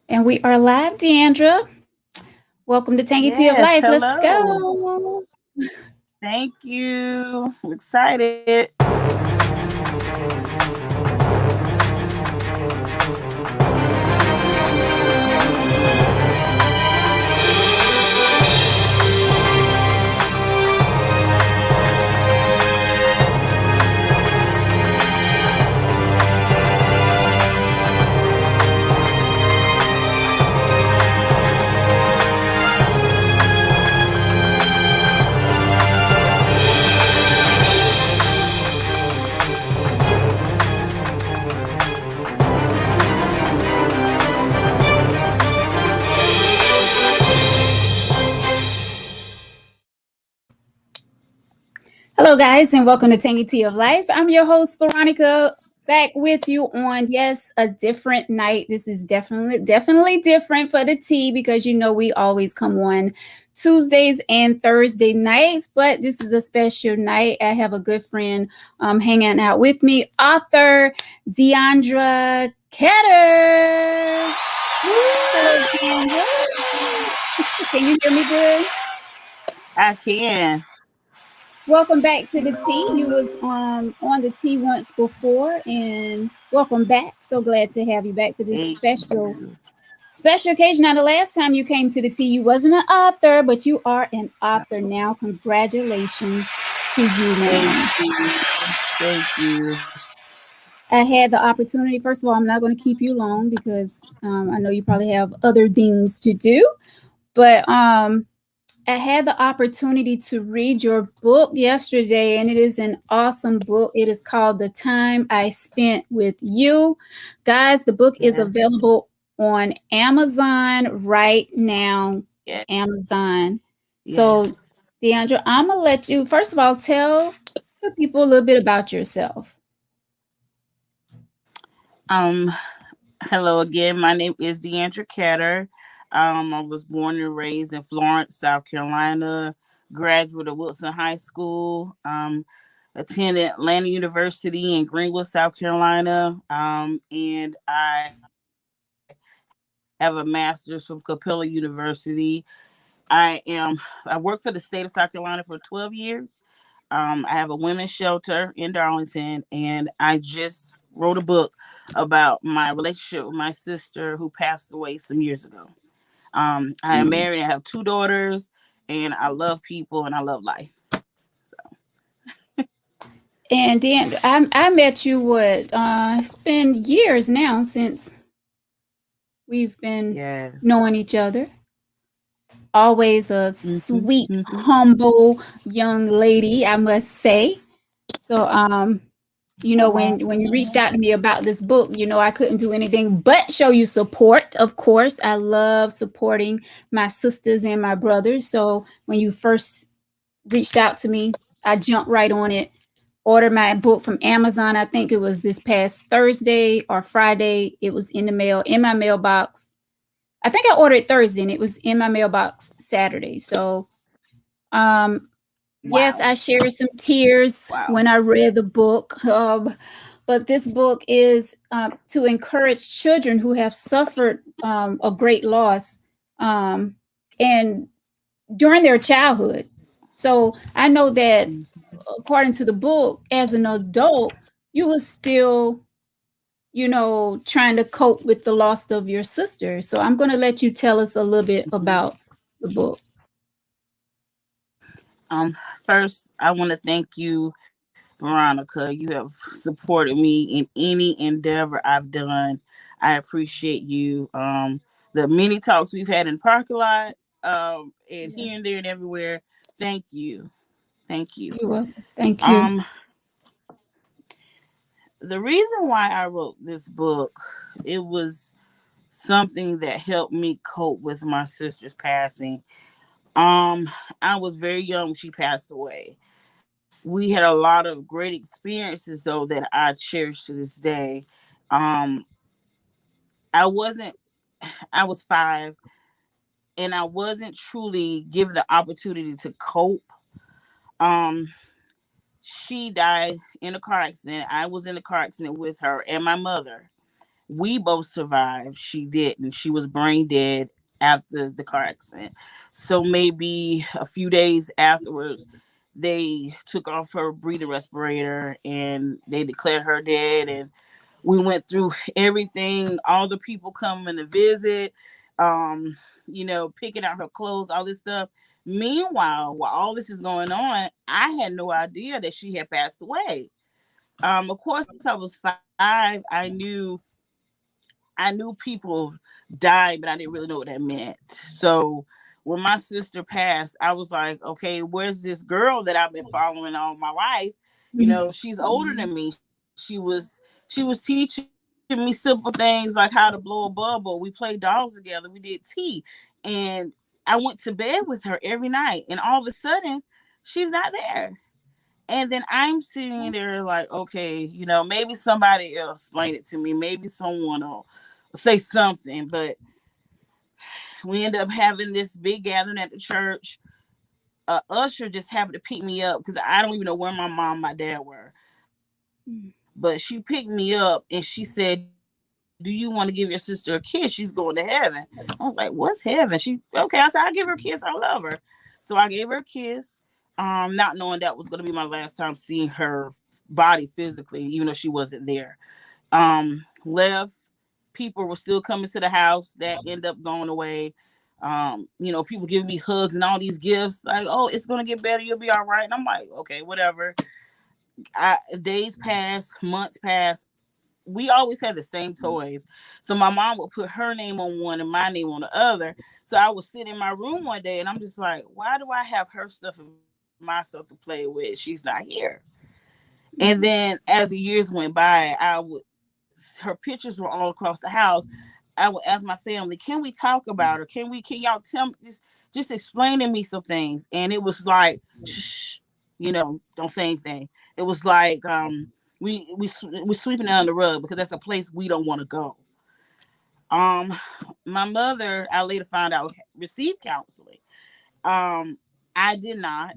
And we are live, DeAndra. Welcome to Tangy Tea of Yes, Life. Let's hello. go. Thank you. I'm excited. Hello, guys, and welcome to Tangy Tea of Life. I'm your host, Veronica, back with you on, yes, a different night. This is definitely different for the tea because we always come on Tuesdays and Thursday nights, but this is a special night. I have a good friend hanging out with me, author DeAndra Ketter. Hello, Deandra. Can you hear me good? I can. Welcome back to the tea. You was on the tea once before, and welcome back. So glad to have you back for this Thank you. special occasion. Now, the last time you came to the tea, you wasn't an author, but you are an author now. Congratulations to you, Thank ma'am. you. Thank you. I had the opportunity. First of all, I'm not going to keep you long because I know you probably have other things to do, but I had the opportunity to read your book yesterday, and it is an awesome book. It is called The Time I Spent with You. Guys, the book is Yes. available on Amazon right now. Yes. Amazon. So, Yes. Deandra, I'm going to let you, first of all, tell the people a little bit about yourself. Um, Hello again. My name is DeAndra Ketter. I was born and raised in Florence, South Carolina, graduate of Wilson High School, attended Atlanta University in Greenwood, South Carolina, and I have a master's from Capella University. I worked for the state of South Carolina for 12 years. I have a women's shelter in Darlington, and I just wrote a book about my relationship with my sister who passed away some years ago. I am Mm. married. I have two daughters, and I love people and I love life. So And Deandra, I met you, it's been years now since we've been knowing yes. each other. Always a Hmm. sweet, Hmm. humble young lady, I must say. So, when you reached out to me about this book, I couldn't do anything but show you support. Of course, I love supporting my sisters and my brothers. So when you first reached out to me, I jumped right on it. Ordered my book from Amazon. I think it was this past Thursday or Friday. It was in the mail, in my mailbox. I think I ordered Thursday and it was in my mailbox Saturday. So, yes, Wow. I shared some tears Wow. when I read the book. But this book is to encourage children who have suffered a great loss and during their childhood. So I know that according to the book, as an adult, you were still, trying to cope with the loss of your sister. So I'm going to let you tell us a little bit about the book. First, I want to thank you, Veronica. You have supported me in any endeavor I've done. I appreciate you. The many talks we've had in the parking lot, and here Yes, and there and everywhere. Thank you. Thank you. you're welcome. Thank you. Um, the reason why I wrote this book, it was something that helped me cope with my sister's passing. Um, I was very young when she passed away. We had a lot of great experiences though that I cherish to this day. Um, I wasn't I was 5 and I wasn't truly given the opportunity to cope. Um, she died in a car accident. I was in a car accident with her and my mother. We both survived. She didn't. She was brain dead after the car accident. So maybe a few days afterwards, they took off her breathing respirator and they declared her dead. And we went through everything, all the people coming to visit, um, picking out her clothes, all this stuff. Meanwhile, while all this is going on, I had no idea that she had passed away. Of course, I was 5. I knew people died, but I didn't really know what that meant. So when my sister passed, I was like, okay, where's this girl that I've been following all my life? She's older than me. She was teaching me simple things like how to blow a bubble. We played dolls together. We did tea, and I went to bed with her every night. And all of a sudden, she's not there. And then I'm sitting there like, okay, maybe somebody else explain it to me. Maybe someone will say something. But we end up having this big gathering at the church. Usher just happened to pick me up because I don't even know where my mom and my dad were. But she picked me up and she said, do you want to give your sister a kiss? She's going to heaven. I was like, what's heaven? Okay. I said, I'll give her a kiss. I love her. So I gave her a kiss, not knowing that was going to be my last time seeing her body physically, even though she wasn't there. Left. People were still coming to the house. That ended up going away. People giving me hugs and all these gifts, like, oh, it's gonna get better, you'll be all right. And I'm like, okay, whatever. Days pass, months pass. We always had the same toys. So my mom would put her name on one and my name on the other. So I was sitting in my room one day and I'm just like, why do I have her stuff and my stuff to play with? She's not here. And then as the years went by, her pictures were all across the house. I would ask my family, can we talk about her? Can y'all tell me, just explain to me some things? And it was like, shh, don't say anything. It was like, we sweeping it under the rug because that's a place we don't want to go. Um, my mother, I later found out, received counseling. I did not.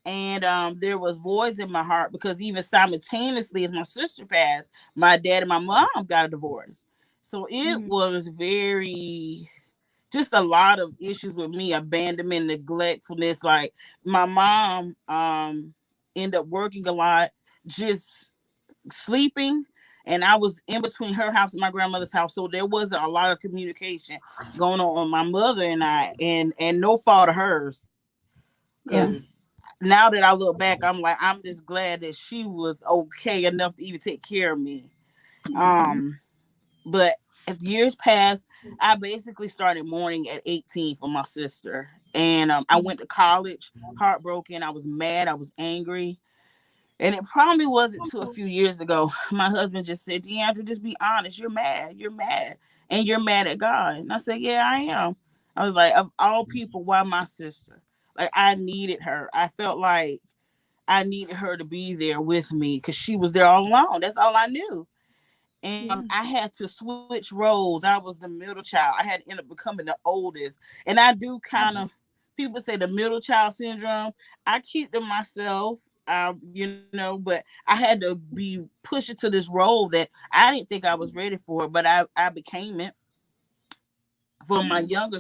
And there was voids in my heart because even simultaneously as my sister passed, my dad and my mom got a divorce. So it was very, just a lot of issues with me, abandonment, neglectfulness. Like my mom ended up working a lot, just sleeping, and I was in between her house and my grandmother's house, so there wasn't a lot of communication going on my mother and I, and no fault of hers. Yeah. Because now that I look back, I'm like, I'm just glad that she was okay enough to even take care of me. Um, but as years passed, I basically started mourning at 18 for my sister. And I went to college heartbroken. I was mad. I was angry. And it probably wasn't till a few years ago. My husband just said, DeAndra, just be honest. You're mad. You're mad. And you're mad at God. And I said, yeah, I am. I was like, of all people, why my sister? Like, I needed her. I felt like I needed her to be there with me because she was there all alone. That's all I knew. And Yeah. I had to switch roles. I was the middle child. I had to end up becoming the oldest. And I do kind of, people say the middle child syndrome. I keep to myself, but I had to be pushed into this role that I didn't think I was ready for, but I became it for my younger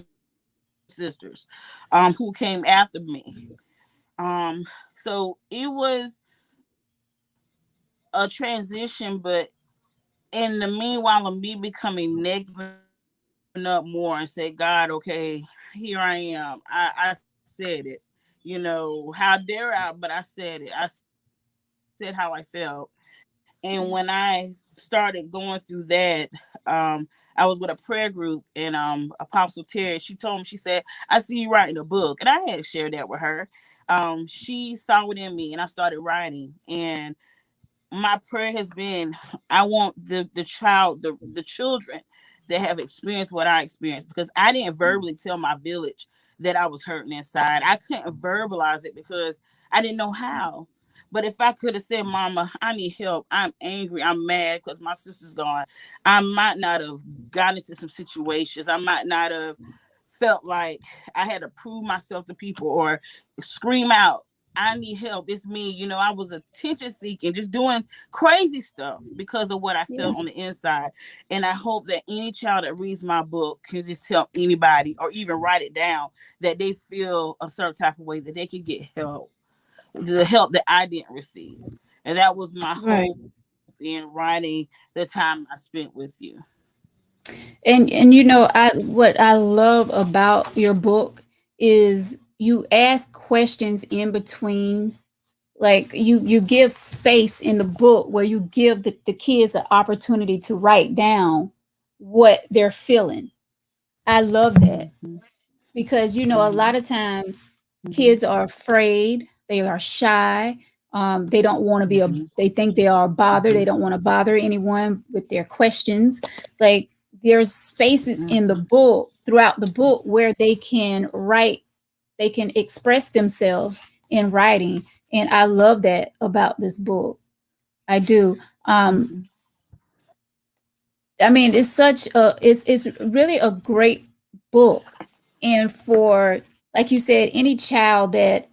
sisters who came after me. So it was a transition, but in the meanwhile of me becoming negative, open up more and say, God, okay, here I am. I said it. How dare I? But I said it. I said how I felt. And when I started going through that, I was with a prayer group, and Apostle Terry, she told me, she said, I see you writing a book. And I had shared that with her. She saw it in me and I started writing. And my prayer has been, I want the children that have experienced what I experienced, because I didn't verbally tell my village that I was hurting inside. I couldn't verbalize it because I didn't know how. But if I could have said, Mama, I need help, I'm angry, I'm mad because my sister's gone, I might not have gotten into some situations. I might not have felt like I had to prove myself to people or scream out. I need help. It's me. I was attention seeking, just doing crazy stuff because of what I Yeah. felt on the inside. And I hope that any child that reads my book can just help anybody or even write it down that they feel a certain type of way that they can get help, the help that I didn't receive. And that was my Right. hope in writing the time I spent with you. And I what I love about your book is you ask questions in between. Like you give space in the book where you give the kids an opportunity to write down what they're feeling. I love that Mm-hmm. because a Mm-hmm. lot of times Mm-hmm. kids are afraid, they are shy, they don't want to be Mm-hmm. they think they are a bother, they don't want to bother anyone with their questions. Like there's spaces in the Mm-hmm. book, throughout the book, where they can write, they can express themselves in writing, and I love that about this book. I do. um Mm-hmm. I mean, it's really a great book. And for, like you said, any child that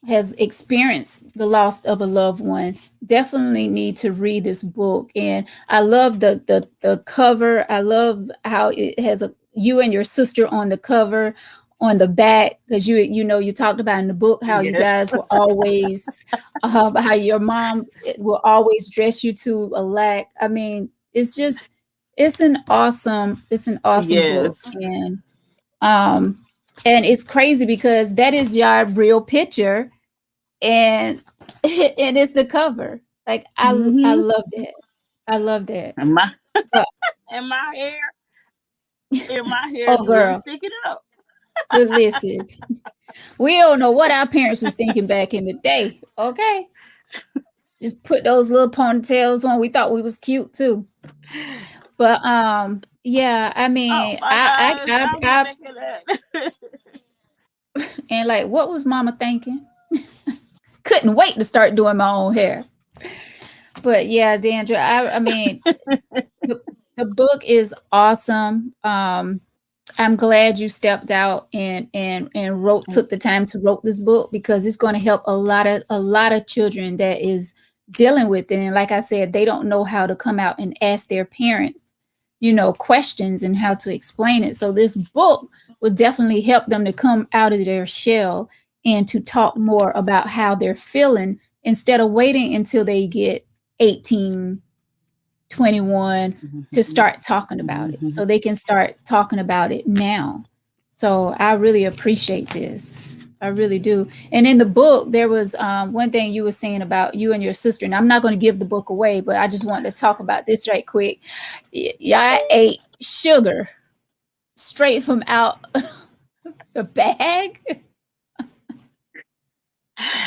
has experienced the loss of a loved one definitely need to read this book. And I love the cover. I love how it has you and your sister on the cover, on the back, because you talked about in the book how you Yes. guys were always how your mom will always dress you to a lack. I mean, it's an awesome book. Yes. Um and it's crazy because that is your real picture, and and it's the cover. Like I Mm-hmm. love that. I love that. And my But and my hair oh is really girl, sticking up. listen, we don't know what our parents was thinking back in the day. Okay, just put those little ponytails on. We thought we was cute too. But yeah, I Oh mean, my gosh, I'll get I back in that. and like, what was Mama thinking? Couldn't wait to start doing my own hair. But yeah, Dandra, I mean, the, the book is awesome. I'm glad you stepped out and took the time to wrote this book, because it's going to help a lot of children that is dealing with it. And like I said, they don't know how to come out and ask their parents, questions and how to explain it. So this book will definitely help them to come out of their shell and to talk more about how they're feeling, instead of waiting until they get 18, 21 to start talking about it. So they can start talking about it now. So I really appreciate this. I really do. And in the book, there was one thing you were saying about you and your sister. And I'm not going to give the book away, but I just wanted to talk about this right quick. Y'all ate sugar straight from out the bag.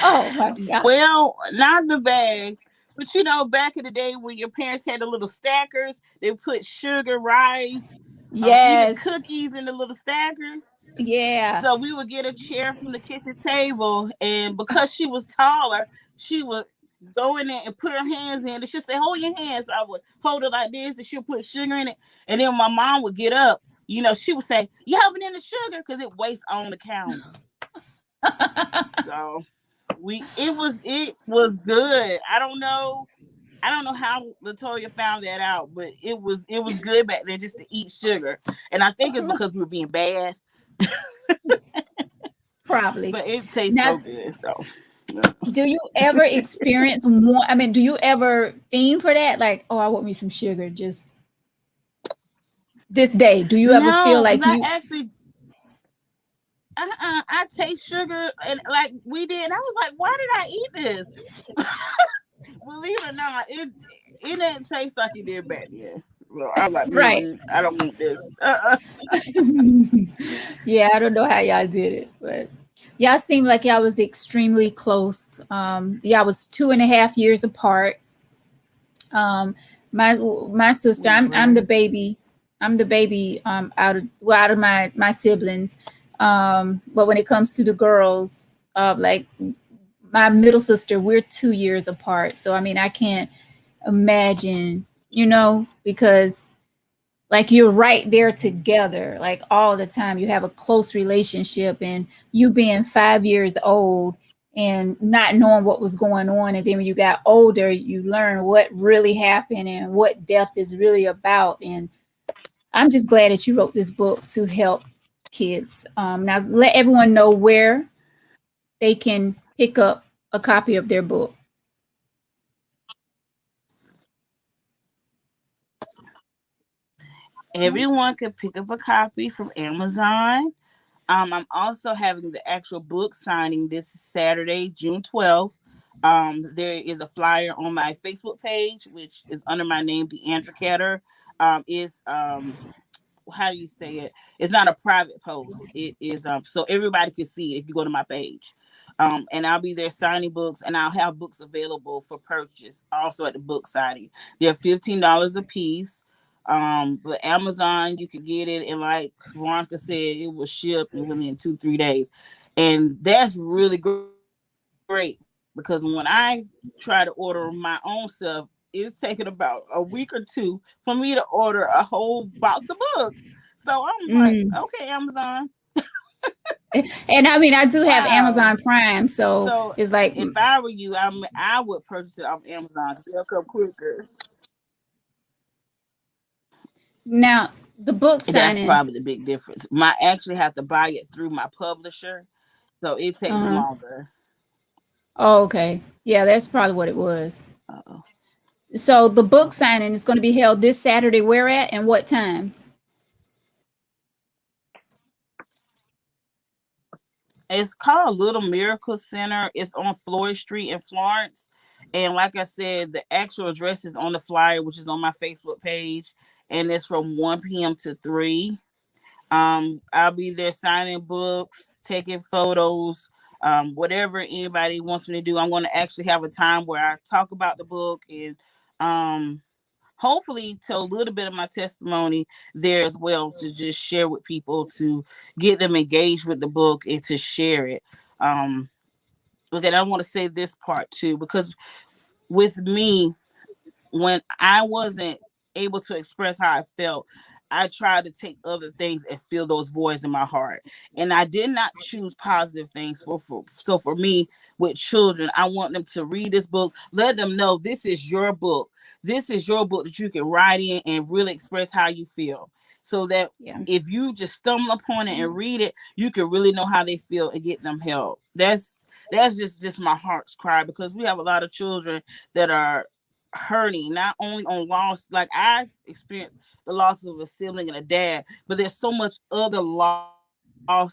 Oh my God. Well, not the bag, but back in the day when your parents had the little stackers, they put sugar, rice, even Yes. cookies in the little stackers. Yeah. So we would get a chair from the kitchen table, and because she was taller, she would go in there and put her hands in. And she'd say, "Hold your hands." I would hold it like this, and she'll put sugar in it. And then my mom would get up. She would say, "You have it in the sugar," because it wastes on the counter. So it was good. I don't know how Latoya found that out, but it was good back then just to eat sugar. And I think it's because we were being bad, Probably. but it tastes so Now, good. So do you ever experience one? I mean, do you ever fiend for that? Like, oh, I want me some sugar just this day. Do you ever feel no, like because I you? actually I taste sugar and like we did. I was like, why did I eat this? Believe it or not, it didn't taste like it did back then. So I'm like, Right. I don't want this. Yeah, I don't know how y'all did it, but y'all seem like y'all was extremely close. Y'all was 2.5 years apart. Um, my sister, We I'm the were. baby. I'm the baby out of my siblings. But when it comes to the girls, like my middle sister, we're 2 years apart. So I mean, I can't imagine, because like you're right there together, like all the time. You have a close relationship, and you being 5 years old, and not knowing what was going on. And then when you got older, you learn what really happened and what death is really about. And I'm just glad that you wrote this book to help kids. Now, let everyone know where they can pick up a copy of their book. Everyone can pick up a copy from Amazon. I'm also having the actual book signing this Saturday, June 12th. There is a flyer on my Facebook page, which is under my name, DeAndra Ketter. Is how do you say it? It's not a private post. It is so everybody can see it if you go to my page. And I'll be there signing books, and I'll have books available for purchase also at the book signing. They're $15 a piece. But Amazon, you can get it, and like Veronica said, it will ship within 2-3 days, and that's really great because when I try to order my own stuff, it's taking about a week or two for me to order a whole box of books. So I'm like, okay, Mm. Amazon. And I mean, I do have Wow. Amazon Prime, so So it's like if I were you, I would purchase it off Amazon. They'll come quicker. now the book That's signing. probably the big difference. My actually have to buy it through my publisher, so it takes Uh-huh. longer. Oh, okay. Yeah, that's probably what it was. Uh-oh. So the book Okay. signing is going to be held this Saturday. Where at and what time? It's called Little Miracle Center. It's on Floyd Street in Florence. And like I said, the actual address is on the flyer, which is on my Facebook page. And it's from 1 p.m. to 3. I'll be there signing books, taking photos, whatever anybody wants me to do. I'm going to actually have a time where I talk about the book and um, hopefully tell a little bit of my testimony there as well to just share with people to get them engaged with the book and to share it. Um, okay, I want to say this part too because with me, when I wasn't able to express how I felt, I tried to take other things and fill those voids in my heart. And I did not choose positive things for me with children. I want them to read this book, let them know this is your book. This is your book that you can write in and really express how you feel. So that Yeah. if you just stumble upon it and read it, you can really know how they feel and get them help. That's just my heart's cry because we have a lot of children that are hurting, not only on loss, like I experienced the loss of a sibling and a dad, but there's so much other loss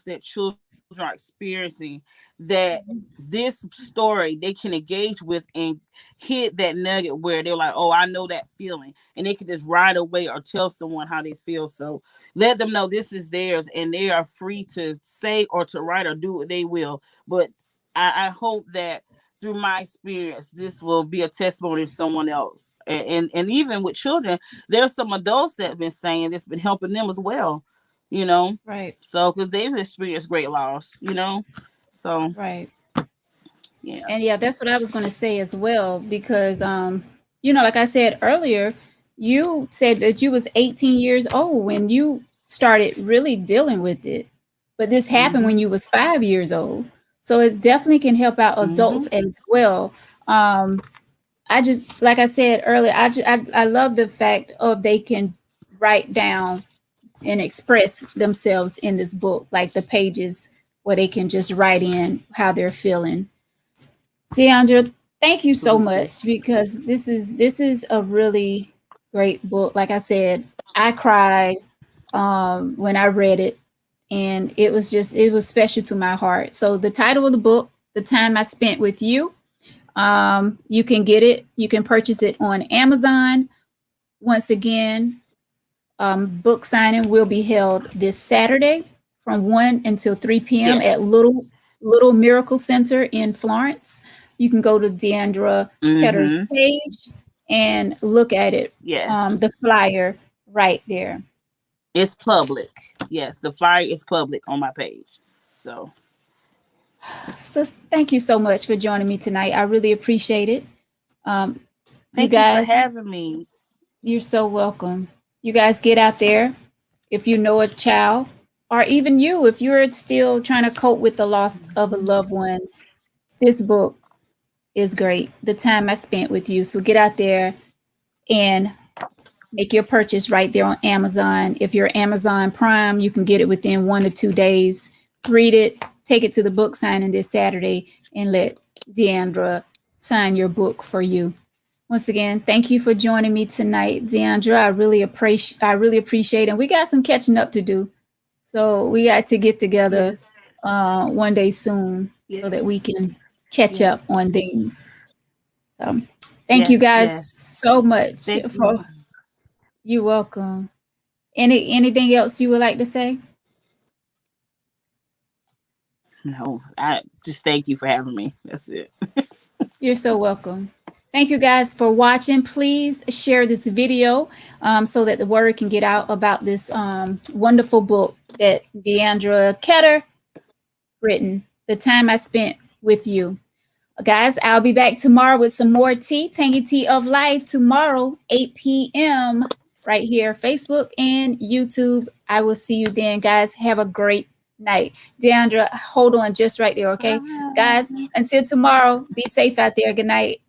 that children are experiencing that this story they can engage with and hit that nugget where they're like, oh, I know that feeling, and they can just right away or tell someone how they feel. So let them know this is theirs and they are free to say or to write or do what they will. But I hope that through my experience, this will be a testimony to someone else. And even with children, there's some adults that have been saying it's been helping them as well, you know. Right. So because they've experienced great loss, you know. So Right. yeah. And yeah, that's what I was going to say as well because you know, like I said earlier, you said that you was 18 years old when you started really dealing with it. But this happened when Mhm. you was 5 years old. So it definitely can help out adults Mhm. as well. I just like I said earlier, I love the fact of they can write down and express themselves in this book, like the pages where they can just write in how they're feeling. DeAndra, thank you so Absolutely. much because this is a really great book. Like I said, I cried when I read it, and it was special to my heart. So the title of the book, "The Time I Spent with You," you can get it. You can purchase it on Amazon. Once again, book signing will be held this Saturday from 1 until 3 p.m. at Yes. Little Miracle Center in Florence. You can go to DeAndra Ketter's Mhm. page and look at it, Yes. the flyer right there. It's public. Yes, the flyer is public on my page. So So thank you so much for joining me tonight. I really appreciate it. Um, you thank you for guys, having me. you're so welcome. You guys get out there. If you know a child, or even you, if you're still trying to cope with the loss of a loved one, This book is great. The time I spent with you. So get out there and make your purchase right there on Amazon. If you're Amazon Prime, you can get it within 1 to 2 days. Read it, take it to the book signing this Saturday, and let DeAndra sign your book for you. Once again, thank you for joining me tonight, DeAndra. I really appreciate it. And we got some catching up to do. So we got to get together Yes. one day soon so that we Yes. can catch up Yes. on things. So thank you Yes. guys Yes. so much Thank for you. you're welcome. Anything else you would like to say? No, I just thank you for having me. That's it. You're so welcome. Thank you guys for watching. Please share this video so that the word can get out about this wonderful book that DeAndra Ketter written, The Time I Spent with You. Guys, I'll be back tomorrow with some more tea, Tangy Tea of Life, tomorrow, 8 p.m. right here, Facebook and YouTube. I will see you then, guys. Have a great night. DeAndra, hold on just right there, okay? Guys, Bye. until tomorrow, be safe out there. Good night.